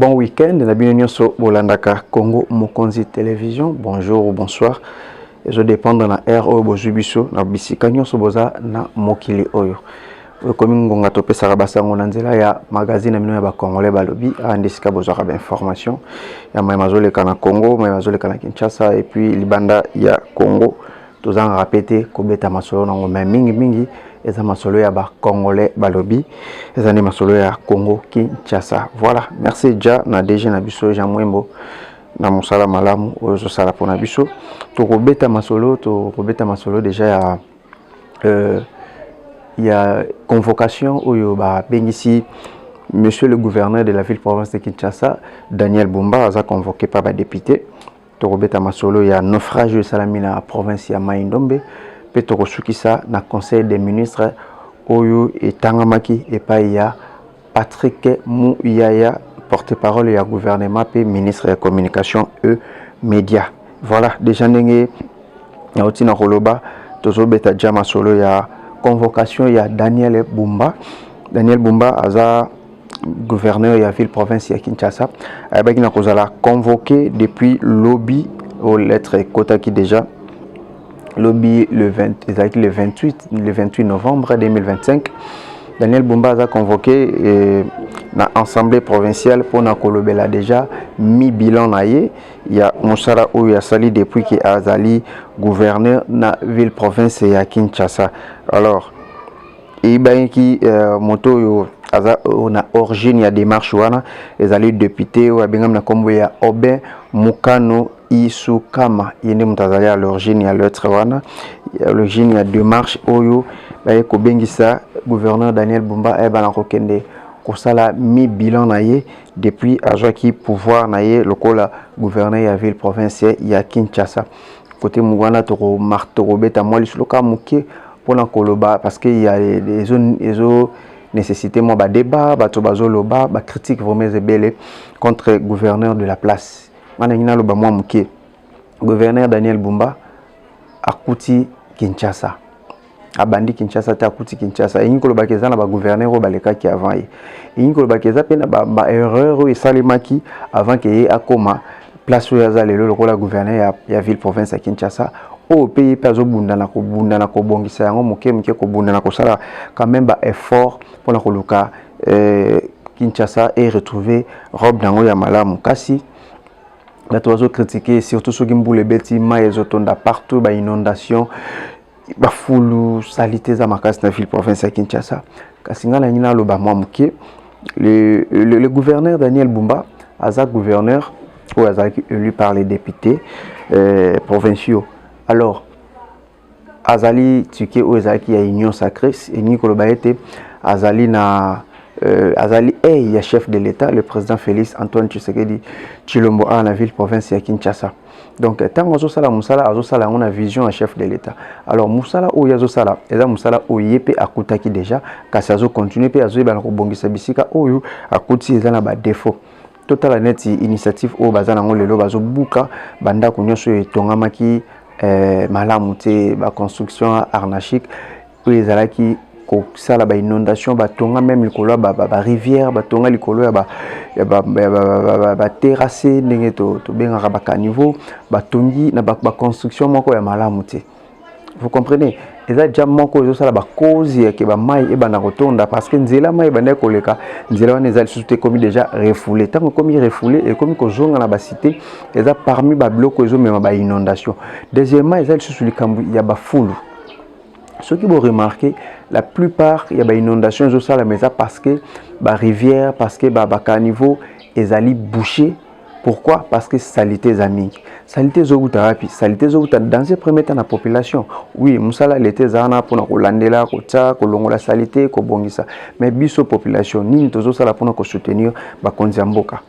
Bon week-end, na bino nyonso bolandaka Congo Mokonzi Télévision. Bonjour ou bonsoir. Je dépend de la air oyo bozubiso na bisika nyonso boza na mokili oyo. Komi ngonga topesa basango na nzela ya magazine mino ya ba Congolais balobi andesika bozaka ba information ya mazole kana Congo, mazole kana Kinshasa et puis libanda ya Congo. Tozanga rapete kobeta masolo nango mingi eza masolo ya ba Congolais balobi eza ne masolo ya Congo Kinshasa. Voilà, merci déjà na DG na biso Jean Mwembo na musala malamu ozo sala pona biso to kobeta masolo déjà il y a convocation oyo ba bengisi monsieur le gouverneur de la ville province de Kinshasa Daniel Bumba a convoqué par ba député. Tokobeta masolo ya naufrage de Salamina province ya Mai-Ndombe pe tokosukisa na conseil des ministres oyo etangamaki epai ya Patrick Mouyaya porte-parole ya gouvernement pe ministre de communication et médias. Voilà déjà ndenge ya otina koloba tozobeta ja masolo ya convocation ya Daniel Bumba. Daniel Bumba aza gouverneur de la ville province de Kinshasa avec na kozala convoqué depuis lobby aux lettres Kotaki déjà lobby le 28 novembre 2025. Daniel Bumba a convoqué na assemblée provinciale pour na kolobela déjà mi bilan naie il y a Moussala ou ya sali depuis que azali gouverneur na ville province ya Kinshasa. Alors ibanki moto yo aza na origine ya démarche wana ezali député ou abengam na kombo ya Oben Mukano Isukama yende mutazali à l'origine ya lettre wana l'origine ya démarche oyo ba ko bengisa gouverneur Daniel Bumba e bana ko kende ko sala mi bilan naie depuis azwaki pouvoir naie lokola gouverneur ya ville province ya Kinshasa côté mugwana to marto beta moi lisloka muke pour na koloba parce que il y a des zones nécessité moi ba débat ba to bazoloba ba critique vraiment zebele contre gouverneur de la place manengina loba moi muke gouverneur Daniel Bumba akuti Kinshasa abandi Kinshasa ta akuti Kinshasa ingi koloba kezana ba gouverneur o baleka ki avant ingi koloba keza pena ba erreur e salimaki avant que akoma place où yazalelo lokola gouverneur ya ville province ya Kinshasa au pays pazo bunda na ko bongisa yango muke ko bunda na ko sala quand même ba effort pour na koluka Kinshasa et retrouver robe dango ya malamu kasi bato bazo critiquer surtout ceux qui mboule beti mai ezotonda partout ba inondation ba fulu salité za makasi na ville province ya Kinshasa kasi ngana ngina loba mwa muke le gouverneur Daniel Bumba aza gouverneur ou aza élu par les députés provinciaux. Alors, Azali Tuké ou Azali a union sacrée, et Nicolas Baete, Azali na Azali est chef de l'État, le président Félix Antoine Tshisekedi Tshilombo à la ville province de Kinshasa. Donc, tant que Azosala Moussala, Azosala on a vision à chef de l'État. Alors, Moussala ou Yazosala, Eza Moussala ou Yepe Akutaki déjà, Kassazo continue, Pe Azoy Banakobongisa Bisika, ou Akuti Ezana ba défaut. Total net initiative au bazana ngolelo bazo buka banda kunyoso etongamaki malamu te ba construction arnachique où les alaki ko sala ba inondation ba tonga même likolo ba rivière ba tonga likolo ya ba terrasser ndenge to benga ba caniveau ba tongi na ba construction moko ya malamu te. Vous comprenez? Et ça déjà moko zo sala ba cause ya ke ba mai e bana kotonda parce que nzela mai bana koleka nzela wana ezali surtout comme déjà refoulé tant comme refoulé et comme ko zonga na ba cité et ça parmi ba blocs zo même ba inondation. Deuxièmement ezali surtout likambu ya ba fulu. Ce qui vous remarquer la plupart il y a ba inondation zo sala mais ça parce que ba rivière parce que ba caniveau ezali bouché. Pourquoi? Parce que salité amis. Salité zogutarapi, salité zoguta dans ce premier temps la population. Oui, musala l'été zana pour na kolandela kota kolongola salité ko bongisa. Mais biso population nini tozo sala pour na ko soutenir ba konzamboka.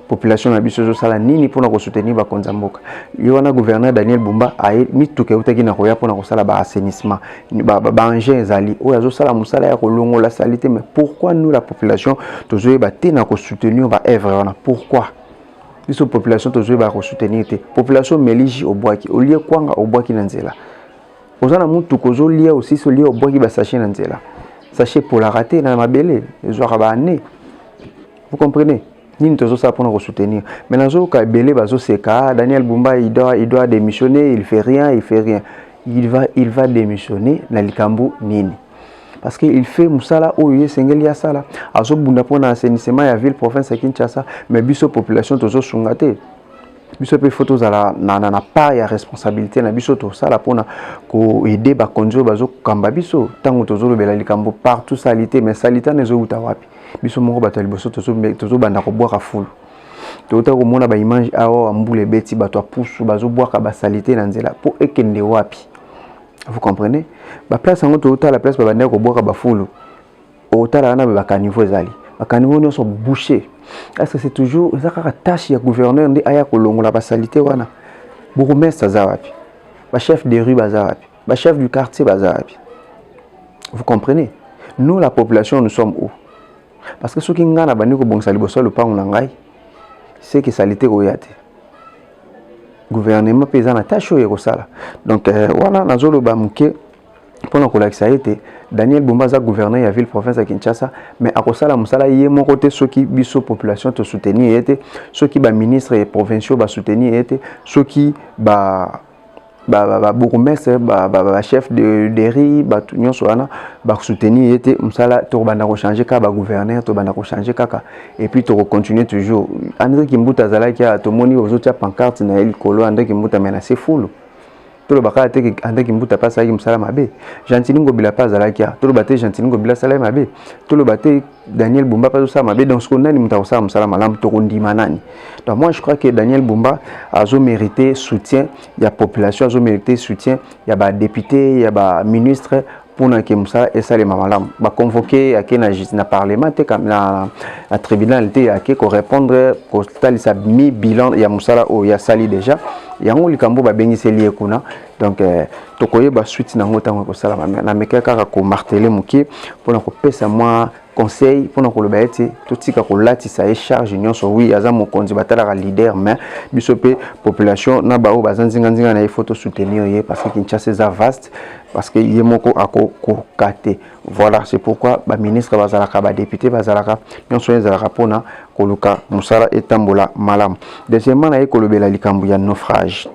Population na biso zo sala nini pour na ko soutenir ba konzamboka. Yona gouverneur Daniel Bumba a mituke utaki na koya pour na ko sala ba assainissement. Ba engin zali o yazo sala musala ya kolongola salité mais pourquoi nous la population tozo ba te na ko soutenir ba œuvre wana? Pourquoi? Biso population tozo ba ko soutenir te. Population meliji au bois qui au lieu kwanga au bois qui nanzela. Ozana muntu kozo lia aussi so lia au bois qui ba sachet nanzela. Sachet pour la rater na mabele, ezo ba année. Vous comprenez? nini tozo ça pour soutenir. Mais nazo ka belé bazo seka Daniel Bumba il doit démissionner, il fait rien. Il va démissionner na likambo nini. Parce qu'il fait musala oye sengeli ya sala. Azo bunda pona assainissement ya ville province ya Kinshasa, mais biso population tozo sungate. Biso pe photos ala na part ya responsabilité na biso to sala pona ko aider ba konjo bazo kamba biso tango tozo lobela likambo partout salité mais salité nezo uta wapi. Biso moko bato liboso tozo banda ko boire fulu. Tota ko mona ba image awa mbule beti bato apusu bazo boire ba salité na nzela po ekende wapi. Vous comprenez? Ba place ngo tota la place ba banda ko boire ba fulu. Otala na ba caniveau ezali. Ba caniveau no sont bouchés. Est-ce que c'est toujours ça ka tâche ya gouverneur ndi aya ko longola ba salité wana? Bourgmestre za wapi? Ba chef de rue baza wapi? Ba chef du quartier baza wapi? Vous comprenez? Nous la population nous sommes où? Parce que ceux qui ngana bandi ko bongsa liboso le pangu na ngai c'est que salité ko yate. Gouvernement paysan na tâche yo sala. Donc wana nazolo ba muke pendant que ça été Daniel Bumba za gouverneur ya ville province à Kinshasa mais à kosala musala yé mon côté ceux qui biso population te soutenir était ceux qui ba ministre et provinciaux ba soutenir était ceux qui ba bourgmestre ba chef de riz ba tunyo soana ba soutenir était musala to banda ko changer ka ba gouverneur to banda ko changer kaka et puis to continuer toujours André Kimbuta zala ki a to moni ozotia pancarte na el kolo André Kimbuta menacer fulu tolo baka te André Kimbuta pas ça musala mabe Gentilingo bila pas zala ki a tolo bate Gentilingo bila sala mabe tolo bate Daniel Bumba pas ça mabe dans ce qu'on a ni muta ça musala malam to kondima nani. Donc moi je crois que Daniel Bumba a mérité soutien, il y a population a mérité soutien, il y a ba député, il y a ba ministre pour que musala et ça les mamalam ba convoquer à na na parlement te comme na tribunal te à ko répondre ko tali sa mi bilan ya musala o ya sali déjà yango likambo ba bengisi lié kuna. Donc tokoye ba suite na ngota ko sala na meka kaka ko marteler muki pour ko pesa moi conseil pour nous le baïti tout ce qui a colati ça est charge union so oui aza mon konzi batala leader mais bisope population na ba o bazanzinga nzinga na il faut soutenir yé parce que Kinshasa c'est vaste parce que yé moko ako ko kate voilà c'est pourquoi ba ministre bazalaka ba député bazalaka union so ezalaka pona koluka musala etambola malam. Deuxièmement na ekolobela likambu ya naufrage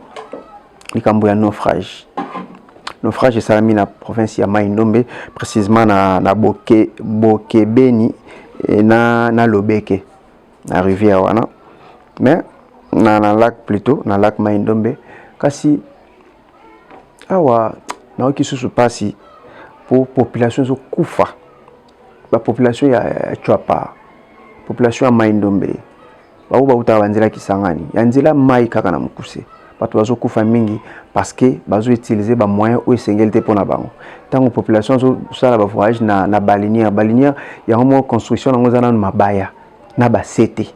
naufrage salami na province ya Mai Ndombe précisément na Bokebeni et na Lobeke na rivière wana mais na lac plutôt na lac Mai Ndombe kasi awa na okisusu pasi pour population zo kufa ba population ya Chwapa population ya Mai Ndombe ba uta banzela Kisangani ya nzela mai kaka na mukuse bato bazo kufa mingi parce que bazo utiliser ba moyens ou esengeli pour na bango tango population zo sala ba voyage na balinière ya homo construction na ngozana na mabaya na ba sete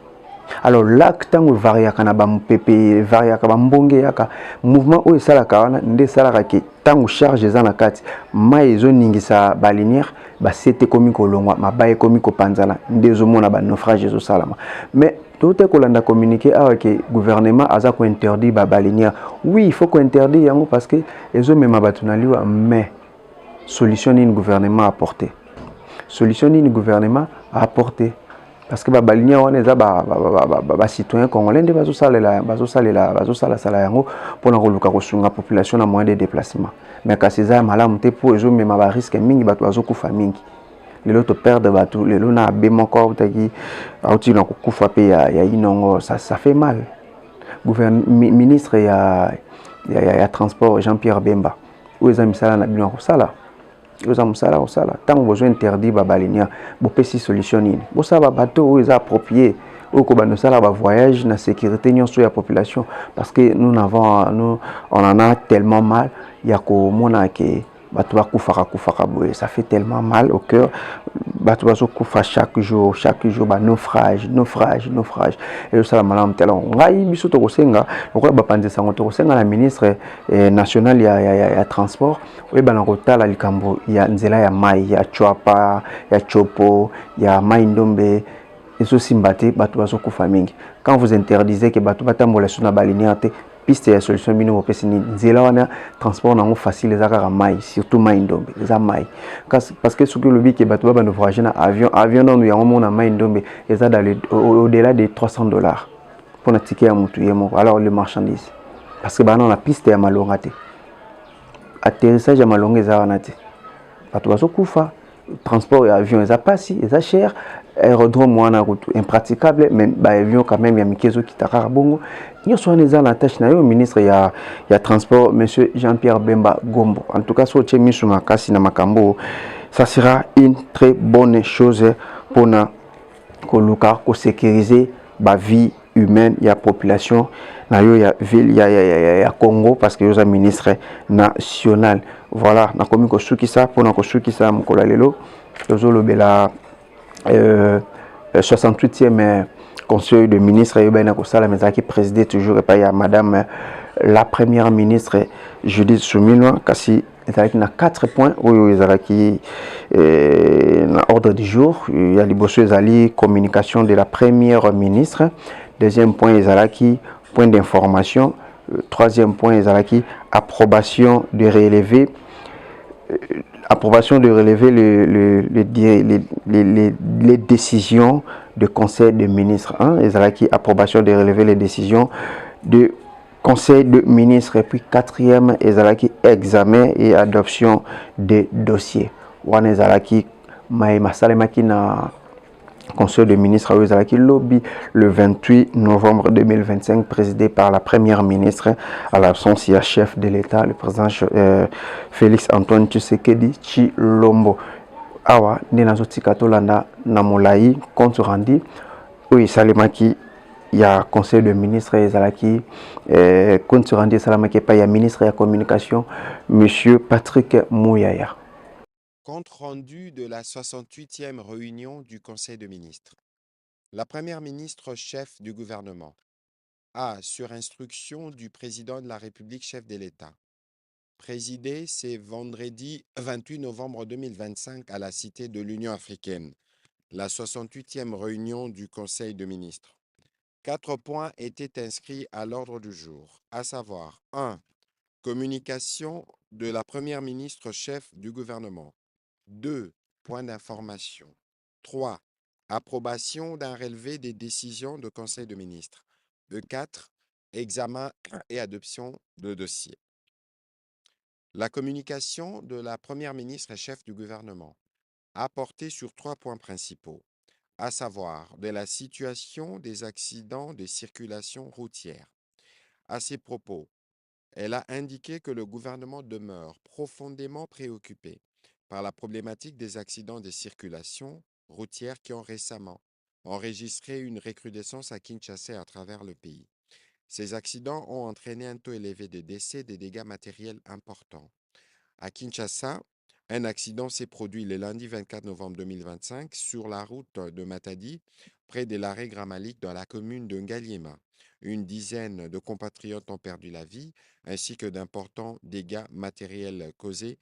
alors lac tango varia kana ba mpepe varia ka ba mbonge yaka mouvement o sala ka wana nde sala ka ke tango charge za na kati mai zo ningisa balinière ba sete komi ko longwa mabaya komi ko panzala nde zo mona ba naufrage zo salama mais tout est qu'on a communiqué avec le gouvernement a interdit ba balinière. Oui, il faut qu'on interdit yango parce que les hommes même batunaliwa mais solution ni le gouvernement a apporté. Solution ni le gouvernement a apporté parce que ba balinière on est ba citoyen congolais de bazo sala sala yango pour na koluka kosunga population na moyen de déplacement. Mais ka cesa malamu te pour les hommes même ba risque mingi bato bazo kufa mingi. Les autres perdent bateau les lona be mon corps taki auti na kufa pe ya inongo ça fait mal. Ministre ya transport Jean-Pierre Bemba ou les amis sala na bino ko sala aux amis sala tant besoin interdit ba balinière bo pesi solution ni bo ça ba bateau ou les approprié ou ko bano sala ba voyage na sécurité nyonso ya population parce que nous on en a tellement mal ya ko mona ke Batouba koufaka boye, ça fait tellement mal au cœur. Batouba koufa chaque jour, naufrage. Et ça la malam telon. Ngai biso to kosenga, lokwa ba pande sango to kosenga la ministre national ya transport. We bana kotala likambo ya nzela ya mai, ya Chwapa, ya Chopo, ya Mai Ndombe. Et ceci mbate batouba koufa mingi. Quand vous interdisez que batouba tambola sur na balinière piste ya solution bino bopesi nini nzela wana transport nango facile eza kaka mai surtout mai ndombe eza mai parce que soki olobi ke bato babanda voyage na avion nano yango mona mai ndombe eza au-delà de 300 $ pour na ticket ya mutu ye moko alors le marchandise parce que bana na piste ya malonga te atterrissage ya malonga eza wana te bato bazokufa transport ya avion eza pasi eza cher aérodrome wana kutu impraticable mais ba avion quand même ya mikezo kitaka bongo nyonso wana eza na tâche na yo ministre ya transport monsieur Jean-Pierre Bemba Gombo. En tout cas so che misu makasi na makambo ça sera une très bonne chose pour na koluka ko sécuriser ba vie humaine ya population na yo ya ville ya Congo parce que yo ministre national. Voilà na komi ko sukisa pour na ko sukisa mkola lelo tozolobela 68e conseil de ministres yobena ko sala mezaki présidé toujours pas ya madame la première ministre Judith Suminwa kasi ezalaki na 4 points oyo ezalaki na ordre du jour ya liboso ezali communication de la première ministre. Deuxième point ezalaki point d'information. Troisième point ezalaki approbation de relever les décisions de conseil de ministres. Ezalaki approbation de relever les décisions de conseil de ministres. Et puis quatrième ezalaki examen et adoption des dossiers. Wana ezalaki masalemaki na conseil de ministres Ezalaki lobby le 28 novembre 2025 présidé par la première ministre à l'absence du chef de l'État le président Félix Antoine Tshisekedi Tshilombo. Awa nenazotika tolanda na molai compte rendu oui salemaki ya conseil de ministres ezalaki compte rendu salamaki pa ya ministre ya communication monsieur Patrick Mouyaya. Compte rendu de la 68e réunion du Conseil de ministres. La première ministre chef du gouvernement a, sur instruction du président de la République chef de l'État, présidé ce vendredi 28 novembre 2025 à la Cité de l'Union africaine, la 68e réunion du Conseil de ministres. 4 points étaient inscrits à l'ordre du jour, à savoir 1. Communication de la première ministre chef du gouvernement. 2. Points d'information. 3. Approbation d'un relevé des décisions de Conseil de ministres. 4. Examen et adoption de dossiers. La communication de la première ministre et chef du gouvernement a porté sur 3 points principaux, à savoir de la situation des accidents de circulation routière. À ces propos, elle a indiqué que le gouvernement demeure profondément préoccupé par la problématique des accidents de circulation routière qui ont récemment enregistré une recrudescence à Kinshasa et à travers le pays. Ces accidents ont entraîné un taux élevé de décès et des dégâts matériels importants. À Kinshasa, un accident s'est produit le lundi 24 novembre 2025 sur la route de Matadi, près de l'arrêt Gramalik dans la commune de Ngaliema. Une dizaine de compatriotes ont perdu la vie, ainsi que d'importants dégâts matériels causés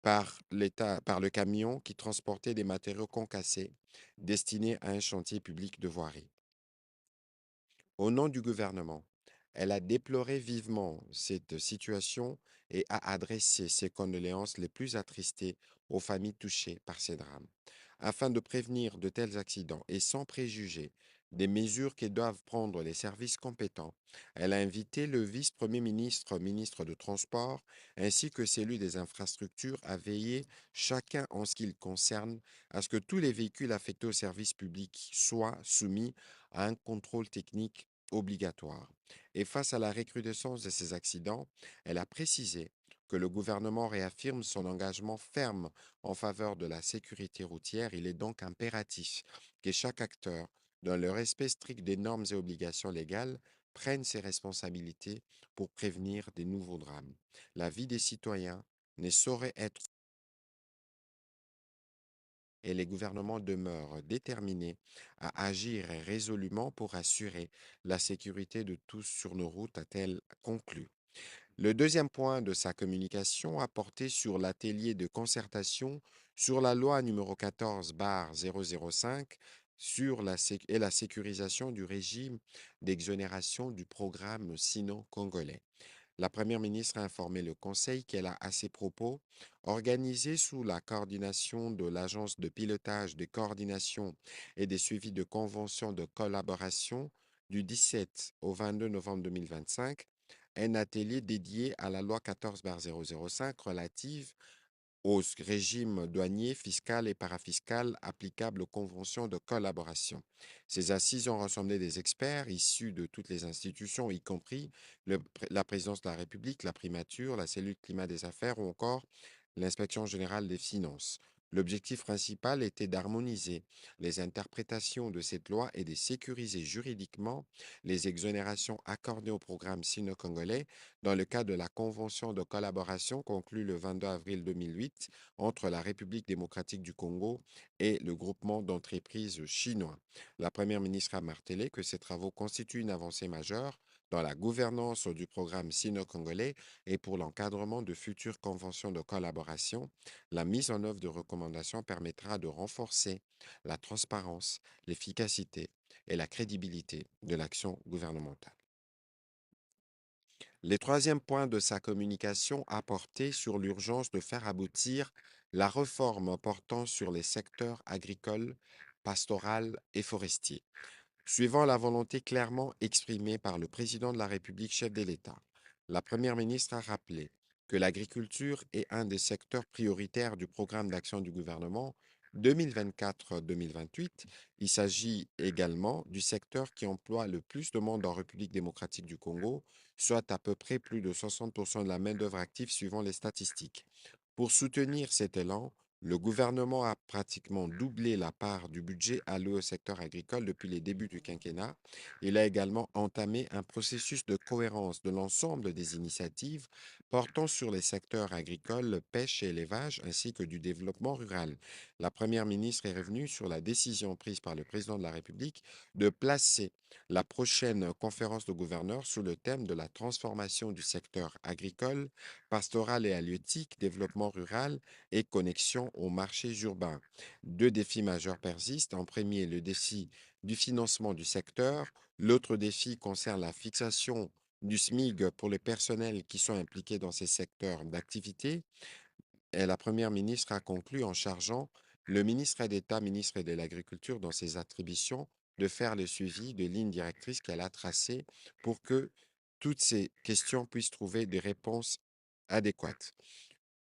par le camion qui transportait des matériaux concassés destinés à un chantier public de voirie. Au nom du gouvernement, elle a déploré vivement cette situation et a adressé ses condoléances les plus attristées aux familles touchées par ces drames. Afin de prévenir de tels accidents et sans préjuger des mesures que doivent prendre les services compétents, elle a invité le vice-premier ministre, ministre de Transport, ainsi que celui des infrastructures à veiller, chacun en ce qui le concerne, à ce que tous les véhicules affectés au service public soient soumis à un contrôle technique obligatoire. Et face à la recrudescence de ces accidents, elle a précisé que le gouvernement réaffirme son engagement ferme en faveur de la sécurité routière. Il est donc impératif que chaque acteur, dans le respect strict des normes et obligations légales, prenne ses responsabilités pour prévenir des nouveaux drames. La vie des citoyens ne saurait être et les gouvernements demeurent déterminés à agir résolument pour assurer la sécurité de tous sur nos routes, a-t-elle conclu. Le deuxième point de sa communication a porté sur l'atelier de concertation sur la loi numéro 14/005 sur la sécurisation du régime d'exonération du programme sino-congolais. La Première ministre a informé le Conseil qu'elle a, à ces propos, organisé sous la coordination de l'Agence de pilotage des coordinations et des suivis de conventions de collaboration du 17 au 22 novembre 2025, un atelier dédié à la loi 14/005 relative au régime douanier, fiscal et parafiscal applicable aux conventions de collaboration. Ces assises ont rassemblé des experts issus de toutes les institutions, y compris la présidence de la République, la primature, la cellule climat des affaires ou encore l'inspection générale des finances. L'objectif principal était d'harmoniser les interprétations de cette loi et de sécuriser juridiquement les exonérations accordées au programme sino-congolais dans le cadre de la convention de collaboration conclue le 22 avril 2008 entre la République démocratique du Congo et le groupement d'entreprises chinois. La Première ministre a martelé que ces travaux constituent une avancée majeure dans la gouvernance du programme sino-congolais et pour l'encadrement de futures conventions de collaboration. La mise en œuvre de recommandations permettra de renforcer la transparence, l'efficacité et la crédibilité de l'action gouvernementale. Le troisième point de sa communication a porté sur l'urgence de faire aboutir la réforme portant sur les secteurs agricoles, pastoral et forestier. Suivant la volonté clairement exprimée par le président de la République, chef de l'État, la première ministre a rappelé que l'agriculture est un des secteurs prioritaires du programme d'action du gouvernement 2024-2028. Il s'agit également du secteur qui emploie le plus de monde en République démocratique du Congo, soit à peu près plus de 60% de la main-d'œuvre active suivant les statistiques. Pour soutenir cet élan, le gouvernement a pratiquement doublé la part du budget alloué au secteur agricole depuis les débuts du quinquennat. Il a également entamé un processus de cohérence de l'ensemble des initiatives portant sur les secteurs agricoles, pêche et élevage, ainsi que du développement rural. La Première ministre est revenue sur la décision prise par le président de la République de placer la prochaine conférence de gouverneurs sous le thème de la transformation du secteur agricole, pastoral et halieutique, développement rural et connexion aux marchés urbains. Deux défis majeurs persistent. En premier, le défi du financement du secteur. L'autre défi concerne la fixation du SMIG pour les personnels qui sont impliqués dans ces secteurs d'activité. Et la Première ministre a conclu en chargeant le ministre d'État, ministre de l'Agriculture, dans ses attributions, de faire le suivi de lignes directrices qu'elle a tracées pour que toutes ces questions puissent trouver des réponses adéquates.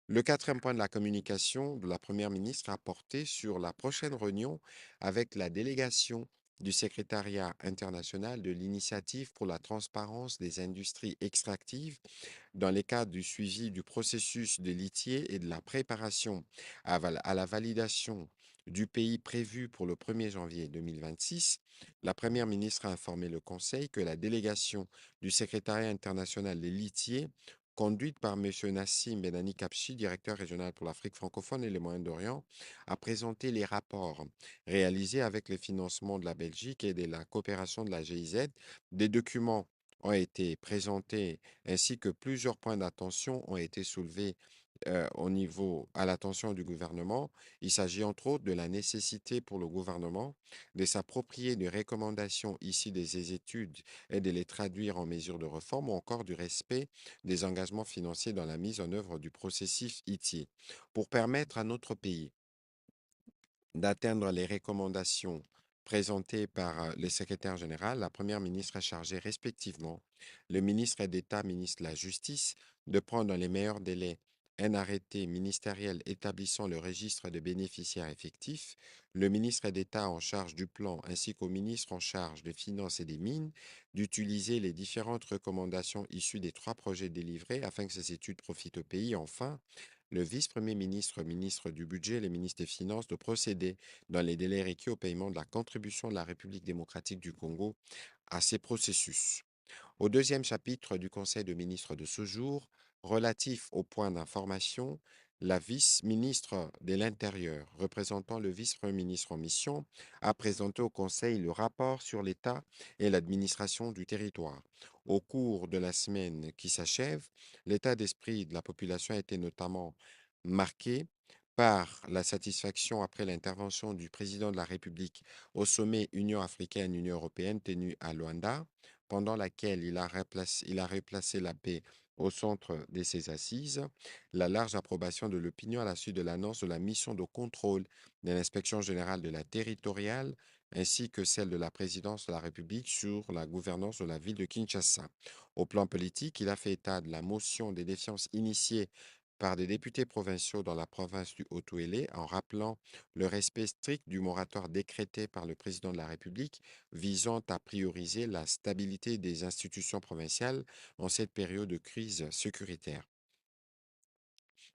Le quatrième point de la communication de la Première ministre a porté sur la prochaine réunion avec la délégation du secrétariat international de l'initiative pour la transparence des industries extractives dans les cadres du suivi du processus de litier et de la préparation à la validation du pays prévu pour le 1er janvier 2026, la Première ministre a informé le Conseil que la délégation du secrétariat international des litiers, conduite par M. Nassim Benani Kapchi, directeur régional pour l'Afrique francophone et le Moyen-Orient, a présenté les rapports réalisés avec le financement de la Belgique et de la coopération de la GIZ. Des documents ont été présentés ainsi que plusieurs points d'attention ont été soulevés à l'attention du gouvernement. Il s'agit entre autres de la nécessité pour le gouvernement de s'approprier des recommandations issues des études et de les traduire en mesures de réforme ou encore du respect des engagements financiers dans la mise en œuvre du processus ITIE pour permettre à notre pays d'atteindre les recommandations présentées par le secrétaire général. La Première ministre a chargé respectivement le ministre d'État, ministre de la Justice, de prendre dans les meilleurs délais un arrêté ministériel établissant le registre de bénéficiaires effectifs, le ministre d'État en charge du plan ainsi qu'au ministre en charge des finances et des mines d'utiliser les différentes recommandations issues des trois projets délivrés afin que ces études profitent au pays. Enfin, le vice-premier ministre, ministre du Budget et le ministre des Finances de procéder, dans les délais requis, au paiement de la contribution de la République démocratique du Congo à ces processus. Au deuxième chapitre du Conseil de ministres de ce jour, relatif au point d'information, la vice-ministre de l'Intérieur, représentant le vice-premier ministre en mission, a présenté au Conseil le rapport sur l'État et l'administration du territoire. Au cours de la semaine qui s'achève, l'état d'esprit de la population a été notamment marqué par la satisfaction après l'intervention du président de la République au sommet Union africaine-Union européenne tenu à Luanda, pendant laquelle il a replacé la paix au centre de ses assises, la large approbation de l'opinion à la suite de l'annonce de la mission de contrôle de l'inspection générale de la territoriale, ainsi que celle de la présidence de la République sur la gouvernance de la ville de Kinshasa. Au plan politique, il a fait état de la motion des défiances initiée par des députés provinciaux dans la province du Haut-Uélé en rappelant le respect strict du moratoire décrété par le président de la République visant à prioriser la stabilité des institutions provinciales en cette période de crise sécuritaire.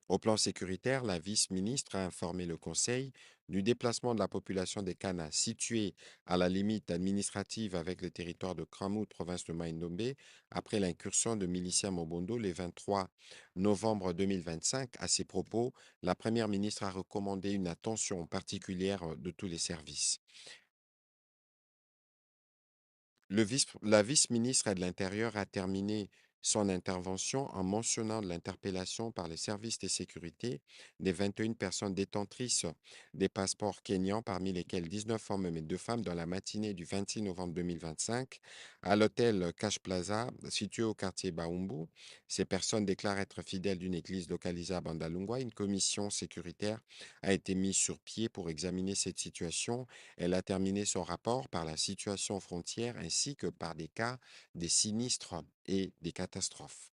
Au plan sécuritaire, la vice-ministre a informé le Conseil du déplacement de la population des Kanas située à la limite administrative avec le territoire de Kramout, province de Maïndombe, après l'incursion de miliciens Mobondo le 23 novembre 2025. À ces propos, la Première ministre a recommandé une attention particulière de tous les services. La vice-ministre de l'Intérieur a terminé son intervention en mentionnant l'interpellation par les services de sécurité des 21 personnes détentrices des passeports kenyans, parmi lesquelles 19 hommes et 2 femmes, dans la matinée du 26 novembre 2025 à l'hôtel Cash Plaza, situé au quartier Baumbu. Ces personnes déclarent être fidèles d'une église localisée à Bandalungwa. Une commission sécuritaire a été mise sur pied pour examiner cette situation. Elle a terminé son rapport par la situation frontière ainsi que par des cas, des sinistres et des catastrophes.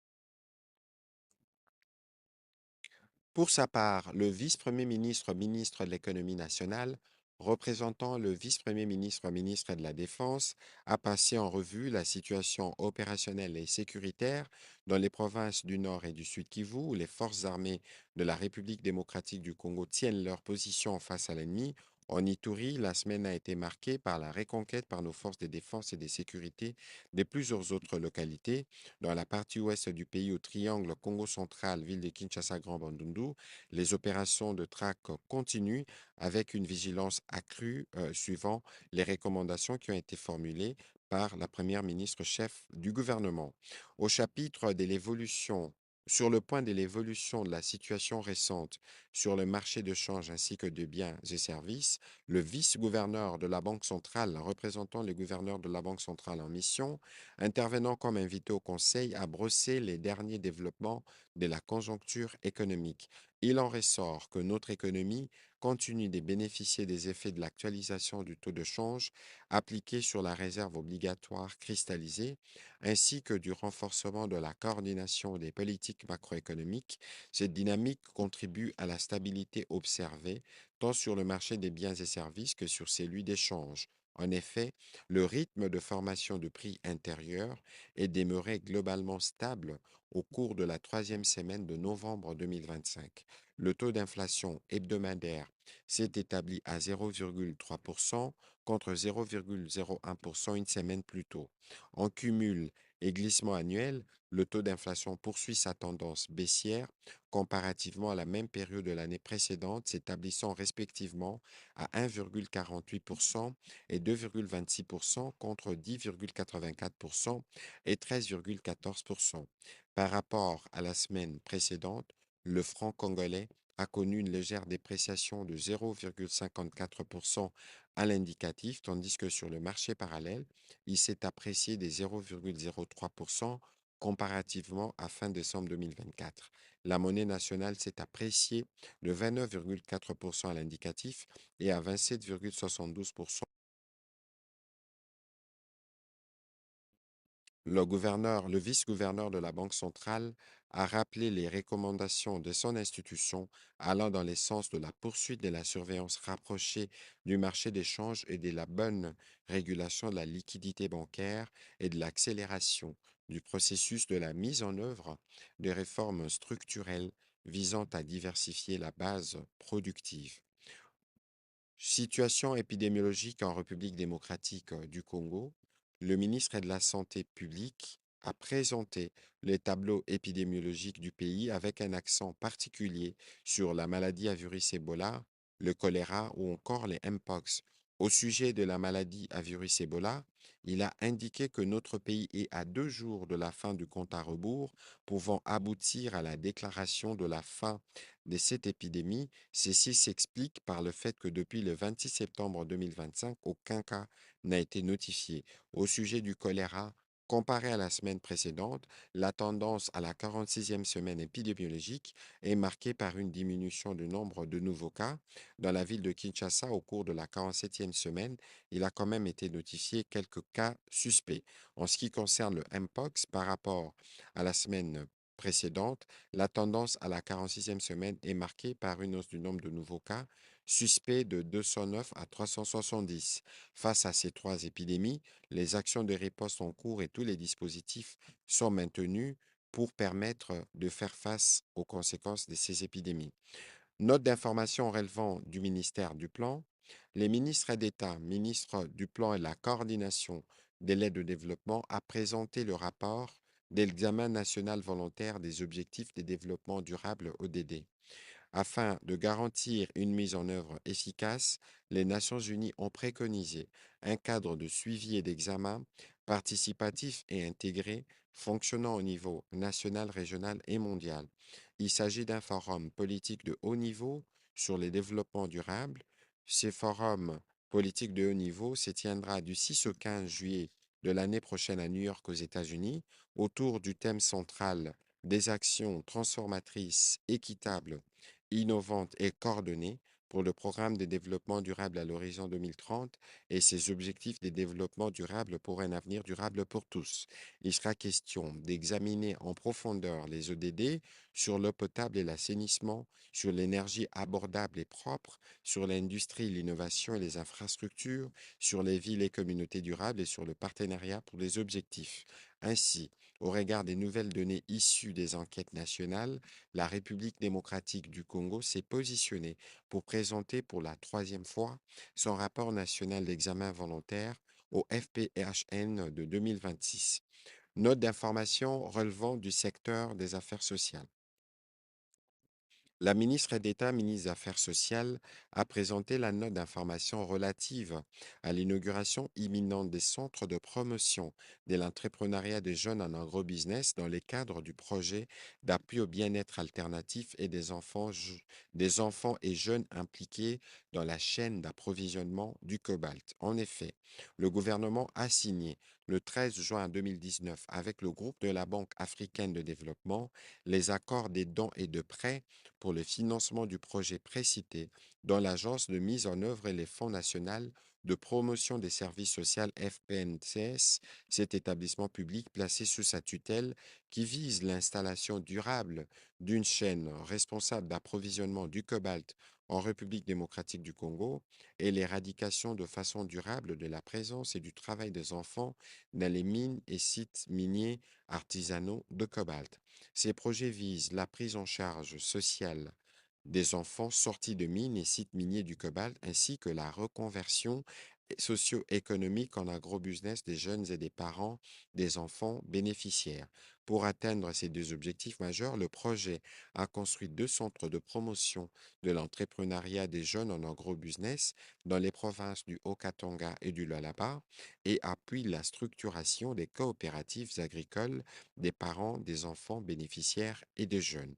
Pour sa part, le vice-premier ministre, ministre de l'économie nationale, représentant le vice-premier ministre, ministre de la Défense, a passé en revue la situation opérationnelle et sécuritaire dans les provinces du Nord et du Sud Kivu, où les forces armées de la République démocratique du Congo tiennent leur position face à l'ennemi. En Ituri, la semaine a été marquée par la reconquête par nos forces de défense et de sécurité de plusieurs autres localités. Dans la partie ouest du pays, au triangle Congo central, ville de Kinshasa, Grand Bandundu, les opérations de traque continuent avec une vigilance accrue suivant les recommandations qui ont été formulées par la première ministre chef du gouvernement. Au chapitre de l'évolution Sur le point de l'évolution de la situation récente sur le marché de change ainsi que de biens et services, le vice-gouverneur de la Banque centrale, représentant le gouverneur de la Banque centrale en mission, intervenant comme invité au Conseil, a brossé les derniers développements de la conjoncture économique. Il en ressort que notre économie continue de bénéficier des effets de l'actualisation du taux de change appliqué sur la réserve obligatoire cristallisée, ainsi que du renforcement de la coordination des politiques macroéconomiques. Cette dynamique contribue à la stabilité observée tant sur le marché des biens et services que sur celui des changes. En effet, le rythme de formation de prix intérieurs est demeuré globalement stable au cours de la troisième semaine de novembre 2025. Le taux d'inflation hebdomadaire s'est établi à 0,3% contre 0,01% une semaine plus tôt. En cumul et glissement annuel, le taux d'inflation poursuit sa tendance baissière comparativement à la même période de l'année précédente, s'établissant respectivement à 1,48% et 2,26% contre 10,84% et 13,14%. Par rapport à la semaine précédente, le franc congolais a connu une légère dépréciation de 0,54% à l'indicatif, tandis que sur le marché parallèle, il s'est apprécié de 0,03% comparativement à fin décembre 2024. La monnaie nationale s'est appréciée de 29,4% à l'indicatif et à 27,72%. Le vice-gouverneur de la Banque centrale a rappelé les recommandations de son institution allant dans le sens de la poursuite de la surveillance rapprochée du marché des changes et de la bonne régulation de la liquidité bancaire et de l'accélération du processus de la mise en œuvre de réformes structurelles visant à diversifier la base productive. Situation épidémiologique en République démocratique du Congo, le ministre de la Santé publique a présenté les tableaux épidémiologiques du pays avec un accent particulier sur la maladie à virus Ebola, le choléra ou encore les Mpox. Au sujet de la maladie à virus Ebola, il a indiqué que notre pays est à 2 jours de la fin du compte à rebours, pouvant aboutir à la déclaration de la fin de cette épidémie. Ceci s'explique par le fait que depuis le 26 septembre 2025, aucun cas n'a été notifié. Au sujet du choléra, comparé à la semaine précédente, la tendance à la 46e semaine épidémiologique est marquée par une diminution du nombre de nouveaux cas. Dans la ville de Kinshasa, au cours de la 47e semaine, il a quand même été notifié quelques cas suspects. En ce qui concerne le Mpox, par rapport à la semaine précédente, la tendance à la 46e semaine est marquée par une hausse du nombre de nouveaux cas suspects de 209 à 370. Face à ces trois épidémies, les actions de riposte en cours et tous les dispositifs sont maintenus pour permettre de faire face aux conséquences de ces épidémies. Note d'information relevant du ministère du Plan. Les ministres d'État, ministre du Plan et de la coordination de l'aide au développement, a présenté le rapport d'examen national volontaire des objectifs de développement durable ODD. Afin de garantir une mise en œuvre efficace, les Nations unies ont préconisé un cadre de suivi et d'examen participatif et intégré fonctionnant au niveau national, régional et mondial. Il s'agit d'un forum politique de haut niveau sur les développements durables. Ce forum politique de haut niveau se tiendra du 6 au 15 juillet de l'année prochaine à New York aux États-Unis autour du thème central des actions transformatrices, équitables, innovante et coordonnée pour le programme de développement durable à l'horizon 2030 et ses objectifs de développement durable pour un avenir durable pour tous. Il sera question d'examiner en profondeur les ODD sur l'eau potable et l'assainissement, sur l'énergie abordable et propre, sur l'industrie, l'innovation et les infrastructures, sur les villes et communautés durables et sur le partenariat pour les objectifs. Ainsi, au regard des nouvelles données issues des enquêtes nationales, la République démocratique du Congo s'est positionnée pour présenter pour la troisième fois son rapport national d'examen volontaire au FPHN de 2026. Note d'information relevant du secteur des affaires sociales. La ministre d'État, ministre des Affaires sociales, a présenté la note d'information relative à l'inauguration imminente des centres de promotion de l'entrepreneuriat des jeunes en agrobusiness dans le cadre du projet d'appui au bien-être alternatif et des enfants et jeunes impliqués dans la chaîne d'approvisionnement du cobalt. En effet, le gouvernement a signé le 13 juin 2019 avec le groupe de la Banque africaine de développement les accords des dons et de prêts pour le financement du projet précité dans l'Agence de mise en œuvre et les Fonds national de promotion des services sociaux FPNCS, cet établissement public placé sous sa tutelle qui vise l'installation durable d'une chaîne responsable d'approvisionnement du cobalt en République démocratique du Congo et l'éradication de façon durable de la présence et du travail des enfants dans les mines et sites miniers artisanaux de cobalt. Ces projets visent la prise en charge sociale des enfants sortis de mines et sites miniers du cobalt, ainsi que la reconversion socio-économique en agrobusiness des jeunes et des parents des enfants bénéficiaires. Pour atteindre ces deux objectifs majeurs, le projet a construit 2 centres de promotion de l'entrepreneuriat des jeunes en agrobusiness dans les provinces du Haut-Katanga et du Lualaba et appuie la structuration des coopératives agricoles des parents des enfants bénéficiaires et des jeunes.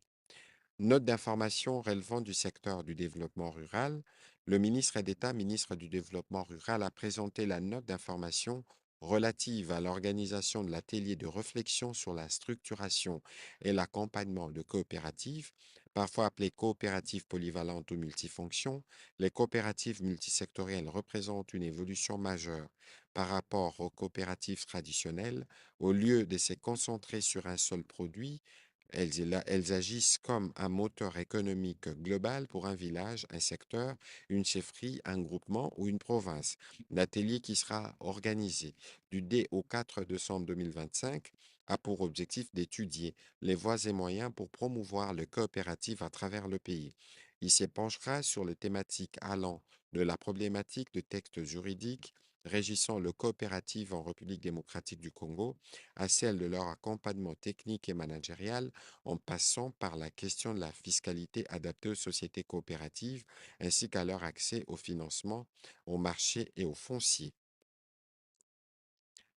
Note d'information relevant du secteur du développement rural. Le ministre d'État, ministre du Développement rural, a présenté la note d'information relative à l'organisation de l'atelier de réflexion sur la structuration et l'accompagnement de coopératives, parfois appelées coopératives polyvalentes ou multifonctions. Les coopératives multisectorielles représentent une évolution majeure par rapport aux coopératives traditionnelles. Au lieu de se concentrer sur un seul produit, elles agissent comme un moteur économique global pour un village, un secteur, une chefferie, un groupement ou une province. L'atelier qui sera organisé du D au 4 décembre 2025 a pour objectif d'étudier les voies et moyens pour promouvoir les coopératives à travers le pays. Il se penchera sur les thématiques allant de la problématique de textes juridiques régissant le coopérative en République démocratique du Congo à celle de leur accompagnement technique et managérial, en passant par la question de la fiscalité adaptée aux sociétés coopératives, ainsi qu'à leur accès au financement, au marché et au foncier.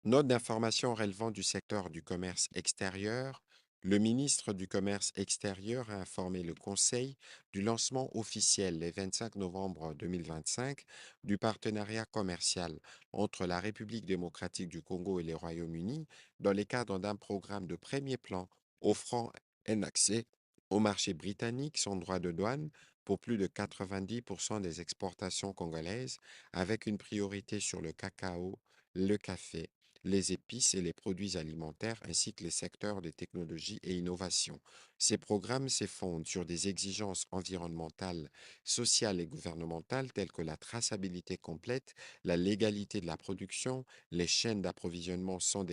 Note d'information relevant du secteur du commerce extérieur. Le ministre du Commerce extérieur a informé le Conseil du lancement officiel le 25 novembre 2025 du partenariat commercial entre la République démocratique du Congo et le Royaume-Uni dans le cadre d'un programme de premier plan offrant un accès au marché britannique sans droit de douane pour plus de 90% des exportations congolaises, avec une priorité sur le cacao, le café, les épices et les produits alimentaires, ainsi que les secteurs des technologies et innovations. Ces programmes se fondent sur des exigences environnementales, sociales et gouvernementales telles que la traçabilité complète, la légalité de la production, les chaînes d'approvisionnement sans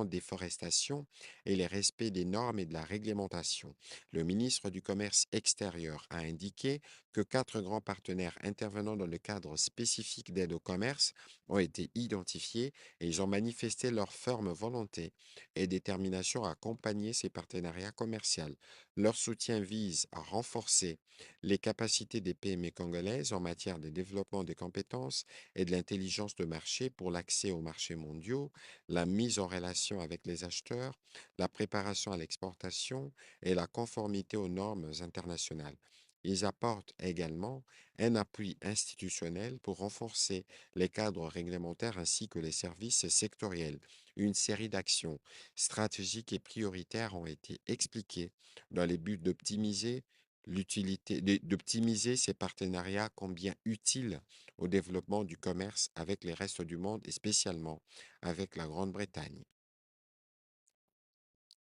déforestation et les respects des normes et de la réglementation. Le ministre du Commerce extérieur a indiqué que 4 grands partenaires intervenant dans le cadre spécifique d'aide au commerce ont été identifiés et ils ont manifesté leur ferme volonté et détermination à accompagner ces partenariats commerciaux. Leur soutien vise à renforcer les capacités des PME congolaises en matière de développement des compétences et de l'intelligence de marché pour l'accès aux marchés mondiaux, la mise en relation avec les acheteurs, la préparation à l'exportation et la conformité aux normes internationales. Ils apportent également un appui institutionnel pour renforcer les cadres réglementaires ainsi que les services sectoriels. Une série d'actions stratégiques et prioritaires ont été expliquées dans les buts d'optimiser d'optimiser ces partenariats combien utiles au développement du commerce avec les restes du monde et spécialement avec la Grande-Bretagne.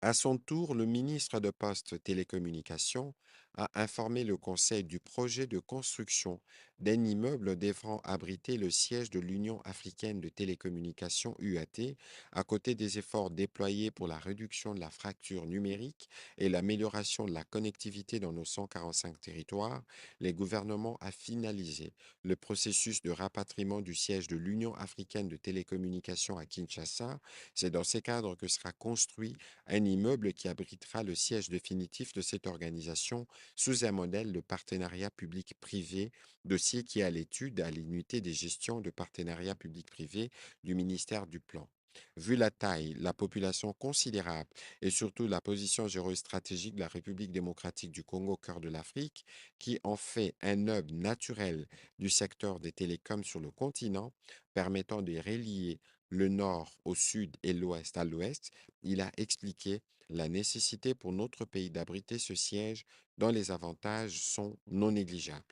À son tour, le ministre de Postes Télécommunications a informé le Conseil du projet de construction d'un immeuble devant abriter le siège de l'Union africaine de télécommunications UAT, à côté des efforts déployés pour la réduction de la fracture numérique et l'amélioration de la connectivité dans nos 145 territoires. Les gouvernements a finalisé le processus de rapatriement du siège de l'Union africaine de télécommunications à Kinshasa. C'est dans ces cadres que sera construit un immeuble qui abritera le siège définitif de cette organisation sous un modèle de partenariat public-privé, dossier qui est à l'étude à l'unité des gestions de partenariat public-privé du ministère du Plan. Vu la taille, la population considérable et surtout la position géostratégique de la République démocratique du Congo au cœur de l'Afrique, qui en fait un hub naturel du secteur des télécoms sur le continent, permettant de relier le nord au sud et l'ouest à l'ouest, il a expliqué la nécessité pour notre pays d'abriter ce siège dont les avantages sont non négligeables.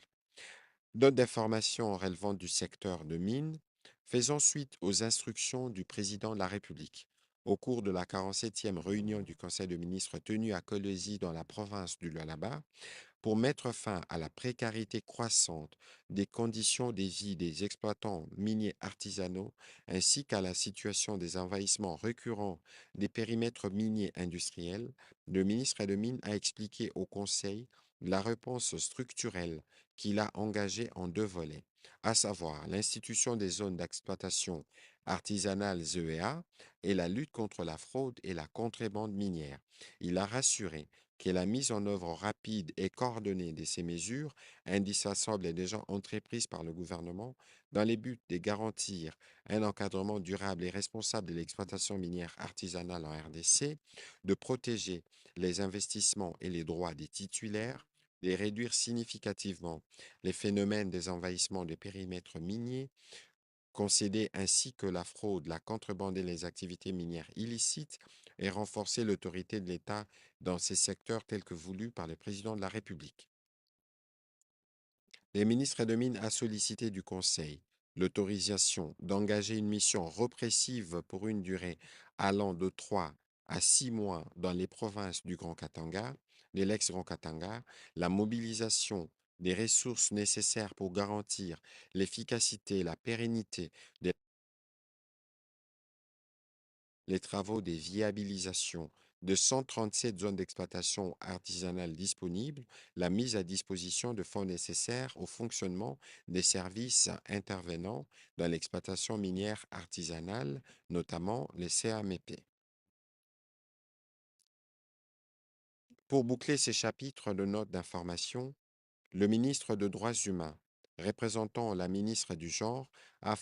D'autres informations relevant du secteur de mines, faisant suite aux instructions du président de la République. Au cours de la 47e réunion du Conseil de ministres tenue à Kolwezi dans la province du Lualaba, pour mettre fin à la précarité croissante des conditions de vie des exploitants miniers artisanaux ainsi qu'à la situation des envahissements récurrents des périmètres miniers industriels, le ministre des Mines a expliqué au Conseil la réponse structurelle qu'il a engagée en 2 volets, à savoir l'institution des zones d'exploitation artisanales ZEA et la lutte contre la fraude et la contrebande minière. Il a rassuré que la mise en œuvre rapide et coordonnée de ces mesures, indispensables et déjà entreprises par le gouvernement, dans les buts de garantir un encadrement durable et responsable de l'exploitation minière artisanale en RDC, de protéger les investissements et les droits des titulaires, de réduire significativement les phénomènes des envahissements des périmètres miniers, concéder ainsi que la fraude, la contrebande et les activités minières illicites et renforcer l'autorité de l'État dans ces secteurs tels que voulus par le président de la République. Les ministres de Mines a sollicité du Conseil l'autorisation d'engager une mission répressive pour une durée allant de 3 à 6 mois dans les provinces du Grand Katanga, de l'ex-Grand Katanga, la mobilisation des ressources nécessaires pour garantir l'efficacité et la pérennité des les travaux de viabilisation de 137 zones d'exploitation artisanale disponibles, la mise à disposition de fonds nécessaires au fonctionnement des services intervenant dans l'exploitation minière artisanale, notamment les CAMP. Pour boucler ces chapitres de notes d'information, le ministre des Droits humains, représentant la ministre du Genre, a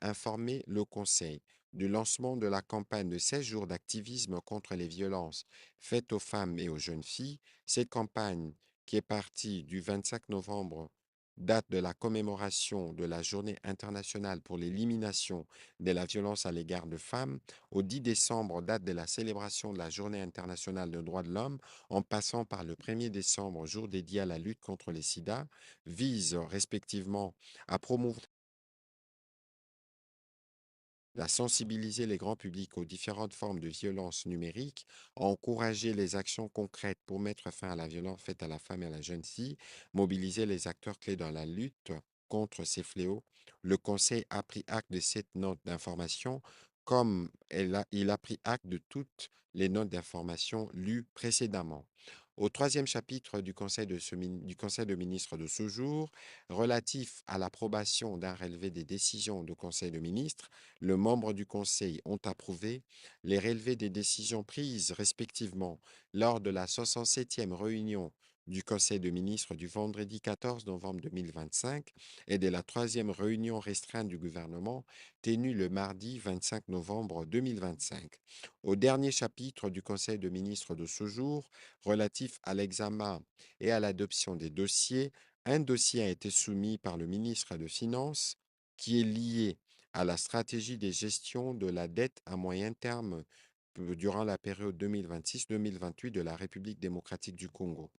informé le Conseil du lancement de la campagne de 16 jours d'activisme contre les violences faites aux femmes et aux jeunes filles. Cette campagne, qui est partie du 25 novembre, date de la commémoration de la Journée internationale pour l'élimination de la violence à l'égard de femmes, au 10 décembre, date de la célébration de la Journée internationale des droits de l'homme, en passant par le 1er décembre, jour dédié à la lutte contre les sida, vise respectivement à promouvoir, à sensibiliser les grands publics aux différentes formes de violence numérique, à encourager les actions concrètes pour mettre fin à la violence faite à la femme et à la jeune fille, mobiliser les acteurs clés dans la lutte contre ces fléaux. Le Conseil a pris acte de cette note d'information comme il a pris acte de toutes les notes d'information lues précédemment. Au troisième chapitre du Conseil de ministres de ce jour, relatif à l'approbation d'un relevé des décisions du Conseil de ministres, les membres du Conseil ont approuvé les relevés des décisions prises respectivement lors de la 67e réunion du Conseil de ministres du vendredi 14 novembre 2025 et de la troisième réunion restreinte du gouvernement tenue le mardi 25 novembre 2025. Au dernier chapitre du Conseil de ministres de ce jour, relatif à l'examen et à l'adoption des dossiers, un dossier a été soumis par le ministre des Finances qui est lié à la stratégie de gestion de la dette à moyen terme durant la période 2026-2028 de la République démocratique du Congo.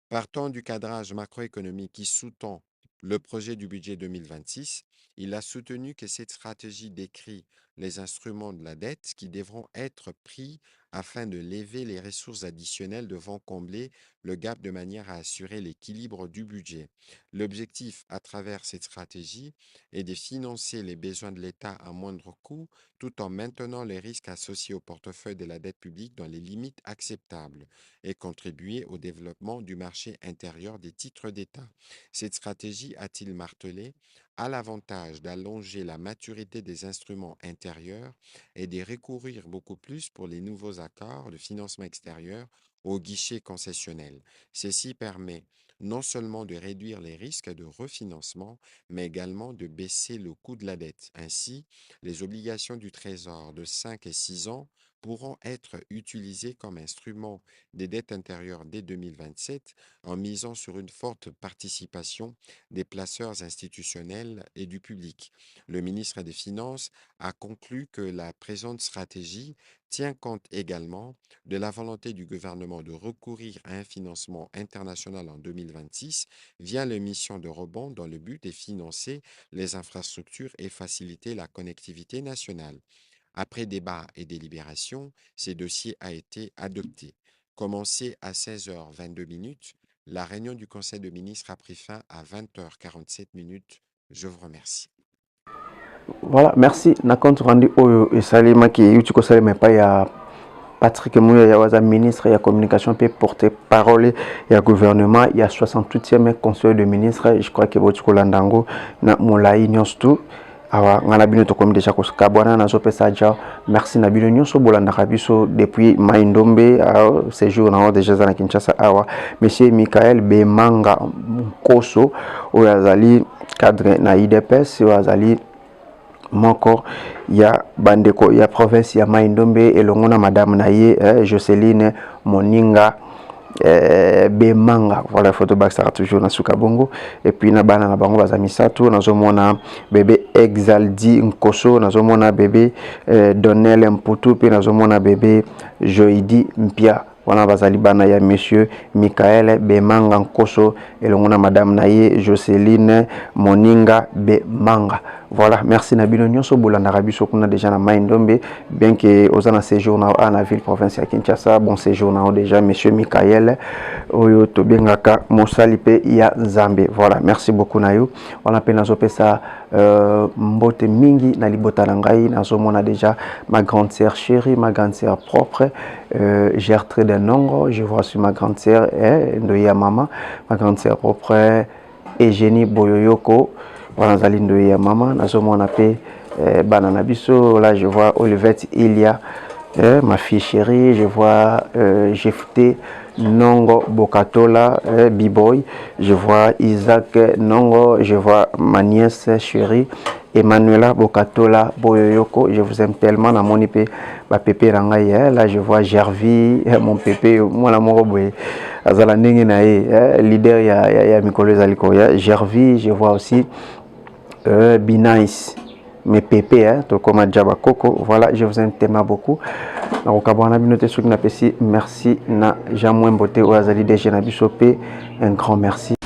Partant du cadrage macroéconomique qui sous-tend le projet du budget 2026, il a soutenu que cette stratégie décrit les instruments de la dette qui devront être pris afin de lever les ressources additionnelles devant combler le gap de manière à assurer l'équilibre du budget. L'objectif à travers cette stratégie est de financer les besoins de l'État à moindre coût tout en maintenant les risques associés au portefeuille de la dette publique dans les limites acceptables et contribuer au développement du marché intérieur des titres d'État. Cette stratégie, a-t-il martelé, a l'avantage d'allonger la maturité des instruments intérieurs et de recourir beaucoup plus pour les nouveaux accords de financement extérieur au guichet concessionnel. Ceci permet non seulement de réduire les risques de refinancement, mais également de baisser le coût de la dette. Ainsi, les obligations du Trésor de 5 et 6 ans pourront être utilisées comme instrument des dettes intérieures dès 2027 en misant sur une forte participation des placeurs institutionnels et du public. Le ministre des Finances a conclu que la présente stratégie tient compte également de la volonté du gouvernement de recourir à un financement international en 2026 via l'émission de rebonds dans le but de financer les infrastructures et faciliter la connectivité nationale. Après débat et délibération, ce dossier a été adopté. Commencé à 16h22, la réunion du Conseil de ministres a pris fin à 20h47. Je vous remercie. Voilà, merci. Na compte rendu au Salima qui est au Salima pas ya Patrick Mouya ya ministre ya communication peut porter parole ya gouvernement il y a 68e conseil de ministres je crois que votre Landango na molai nyonstu awa ngana bino to comme déjà ko kabwana na zo pesa ja merci na bino nyonso bolanda biso depuis Maindombe séjour na déjà na Kinshasa awa monsieur Michael Bemanga Koso oyazali cadre na IDPS oyazali moko ya bandeko ya province ya Maindombe elongo na madame naye Joseline Moninga Bemanga, voilà photo back sera toujours na Sukabongo et puis na bana na bango bazamisato nazomona bébé Exaldi Nkoso nazomona bébé Donnel Mputu puis nazomona bébé Joidi Mpia. Wana bazali bana ya monsieur Michael Bemanga Nkoso elongo na madame naye Joseline Moninga Bemanga. Voilà, merci Nabino Nyonso Boulanda Rabiso qu'on a déjà na Maïndombe, bien que aux en séjour na la ville province à Kinshasa, bon séjour na déjà monsieur Michael Oyo Tobengaka Mosalipe ya Zambé. Voilà, merci beaucoup Nayo. On appelle na ça mbote mingi na libota nangai na zomona déjà ma grande sœur chérie, ma grande sœur propre Gertrude Nongo, je vois sur ma grande sœur Ndoya Mama, ma grande sœur propre Eugénie Boyoyoko. Voilà, Zaline de maman, on appelle Banana Bisso. Là, je vois Olivette Ilia, ma fille chérie. Je vois Jefté Nongo Bokatola, B-Boy. Je vois Isaac Nongo. Je vois ma nièce chérie, Emmanuela Bokatola Boyoyoko. Je vous aime tellement. Na mon épée, ma pépé Rangaï. Là, je vois Gervi, mon pépé, moi la moro boy. Azala Nengi Nae, leader ya Mikolo Zaliko. Gervi, je vois aussi. Binice, mes pépés, hein, comme Djaba Coco. Voilà, je vous aime tellement beaucoup. Merci na Jamouin Beauté ou Azali de Jenabi Sopé. Un grand merci.